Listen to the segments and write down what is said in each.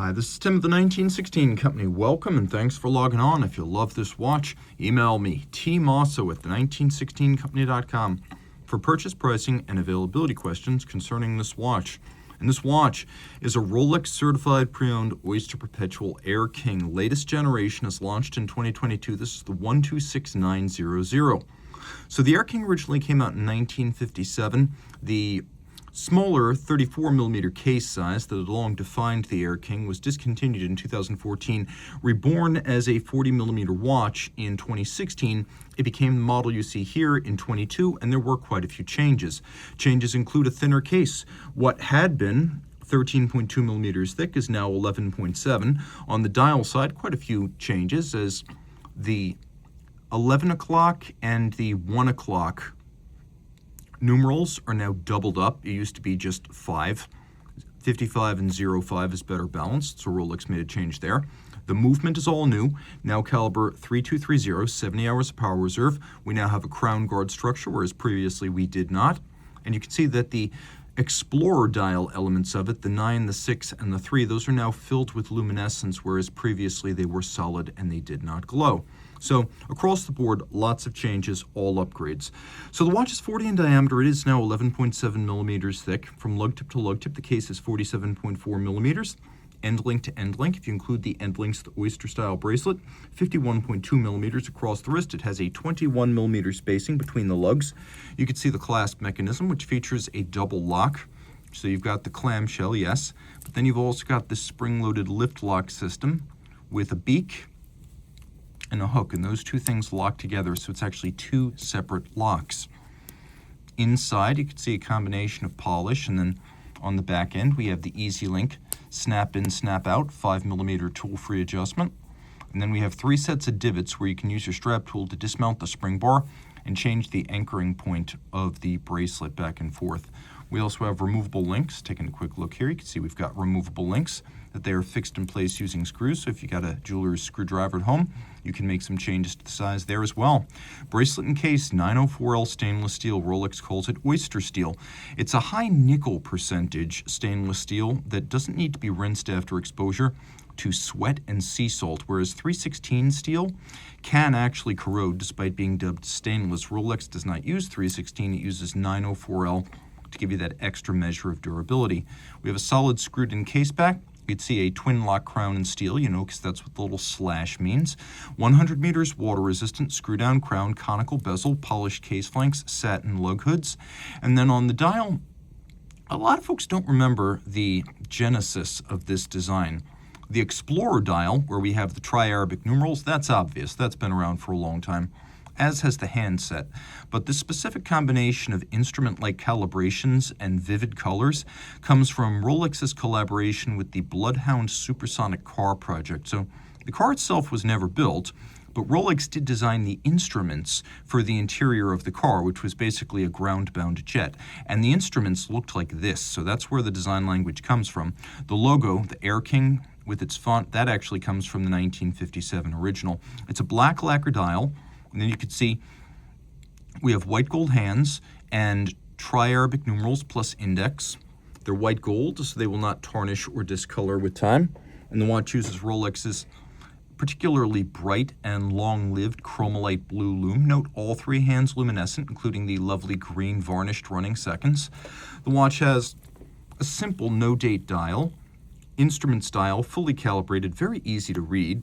Hi, this is Tim of the 1916 Company. Welcome and thanks for logging on. If you love this watch, email me, Team Mosso at the1916company.com for purchase pricing and availability questions concerning this watch. And this watch is a Rolex Certified Pre-Owned Oyster Perpetual Air-King. Latest generation is launched in 2022. This is the 126900. So the Air-King originally came out in 1957. The smaller 34mm case size that had long defined the Air-King was discontinued in 2014. Reborn as a 40mm watch in 2016, it became the model you see here in 22, and there were quite a few changes. Changes include a thinner case. What had been 13.2mm thick is now 11.7. On the dial side, quite a few changes, as the 11 o'clock and the 1 o'clock numerals are now doubled up. It used to be just 5. 55 and 05 is better balanced, so Rolex made a change there. The movement is all new. Now caliber 3230, 70 hours of power reserve. We now have a crown guard structure, whereas previously we did not. And you can see that the Explorer dial elements of it, the 9, the 6, and the 3, those are now filled with luminescence, whereas previously they were solid and they did not glow. So across the board, lots of changes, all upgrades. So the watch is 40 in diameter. It is now 11.7 millimeters thick. From lug tip to lug tip, the case is 47.4 millimeters. End link to end link, if you include the end links, the oyster style bracelet, 51.2 millimeters across the wrist. It has a 21 millimeter spacing between the lugs. You can see the clasp mechanism, which features a double lock. So you've got the clamshell, yes, but then you've also got this spring-loaded lift lock system with a beak and a hook, and those two things lock together, so it's actually two separate locks. Inside, you can see a combination of polish, and then on the back end, we have the Easy Link snap in, snap out, 5mm tool-free adjustment. And then we have 3 sets of divots where you can use your strap tool to dismount the spring bar and change the anchoring point of the bracelet back and forth. We also have removable links. Taking a quick look here, you can see we've got removable links that they are fixed in place using screws. So if you got a jeweler's screwdriver at home, you can make some changes to the size there as well. Bracelet and case, 904L stainless steel. Rolex calls it oyster steel. It's a high nickel percentage stainless steel that doesn't need to be rinsed after exposure to sweat and sea salt, whereas 316 steel can actually corrode despite being dubbed stainless. Rolex does not use 316, it uses 904L to give you that extra measure of durability. We have a solid screwed-in case back. You'd see a twin lock crown in steel, because that's what the little slash means. 100 meters, water-resistant, screw-down crown, conical bezel, polished case flanks, satin lug hoods. And then on the dial, a lot of folks don't remember the genesis of this design. The Explorer dial, where we have the tri-Arabic numerals, that's obvious. That's been around for a long time, as has the handset. But this specific combination of instrument-like calibrations and vivid colors comes from Rolex's collaboration with the Bloodhound supersonic car project. So the car itself was never built, but Rolex did design the instruments for the interior of the car, which was basically a ground-bound jet. And the instruments looked like this, so that's where the design language comes from. The logo, the Air-King, with its font, that actually comes from the 1957 original. It's a black lacquer dial, and then you can see we have white gold hands and tri-Arabic numerals plus index. They're white gold, so they will not tarnish or discolor with time. And the watch uses Rolex's particularly bright and long-lived chromolite blue lume. Note all 3 hands luminescent, including the lovely green varnished running seconds. The watch has a simple no-date dial, instrument style, fully calibrated, very easy to read.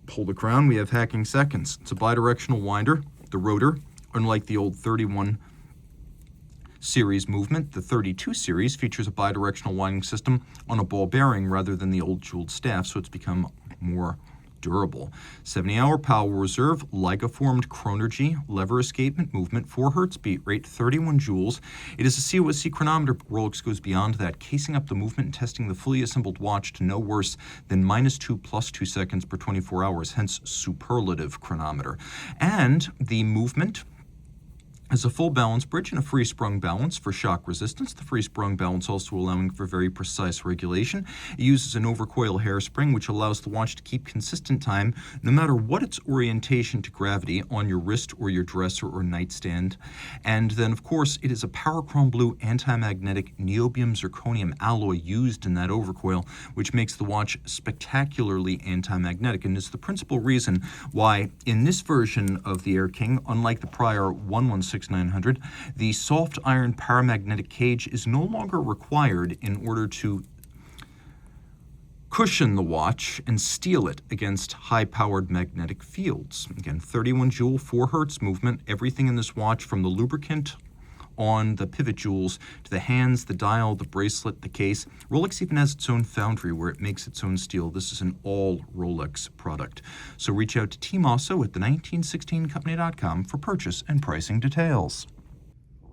Pull the crown, we have hacking seconds. It's a bidirectional winder. The rotor, unlike the old 31 series movement, the 32 series features a bidirectional winding system on a ball bearing rather than the old jeweled staff, so it's become more durable. 70-hour power reserve, Liga-formed chronergy, lever escapement movement, 4 Hz beat rate, 31 joules. It is a COSC chronometer, but Rolex goes beyond that, casing up the movement and testing the fully assembled watch to no worse than -2 + 2 seconds per 24 hours, hence superlative chronometer. And the movement has a full balance bridge and a free sprung balance for shock resistance. The free sprung balance also allowing for very precise regulation. It uses an overcoil hairspring, which allows the watch to keep consistent time no matter what its orientation to gravity on your wrist or your dresser or nightstand. And then, of course, it is a power chrome blue anti-magnetic niobium zirconium alloy used in that overcoil, which makes the watch spectacularly anti-magnetic, and is the principal reason why in this version of the Air-King, unlike the prior 116900, the soft iron paramagnetic cage is no longer required in order to cushion the watch and steel it against high-powered magnetic fields. Again, 31 joule, 4 hertz movement, everything in this watch from the lubricant on the pivot jewels to the hands, the dial, the bracelet, the case. Rolex even has its own foundry where it makes its own steel. This is an all Rolex product. So reach out to Team Mosso at the1916company.com for purchase and pricing details.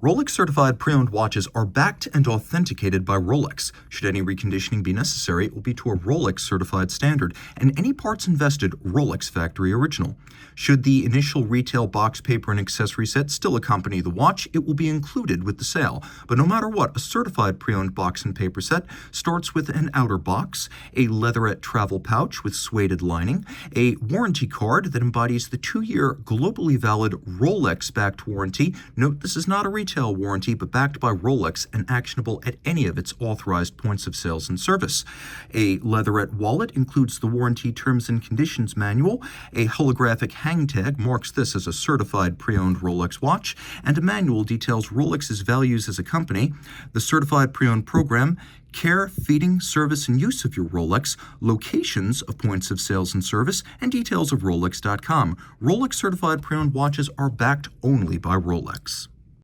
Rolex Certified Pre-Owned watches are backed and authenticated by Rolex. Should any reconditioning be necessary, it will be to a Rolex Certified standard, and any parts invested Rolex Factory Original. Should the initial retail box paper and accessory set still accompany the watch, it will be included with the sale. But no matter what, a certified pre-owned box and paper set starts with an outer box, a leatherette travel pouch with suede lining, a warranty card that embodies the 2-year globally valid Rolex-backed warranty. Note, this is not a retail warranty, but backed by Rolex and actionable at any of its authorized points of sales and service. A leatherette wallet includes the warranty terms and conditions manual. A holographic hang tag marks this as a certified pre-owned Rolex watch, and a manual details Rolex's values as a company, the certified pre-owned program, care, feeding, service, and use of your Rolex, locations of points of sales and service, and details of Rolex.com. Rolex certified pre-owned watches are backed only by Rolex.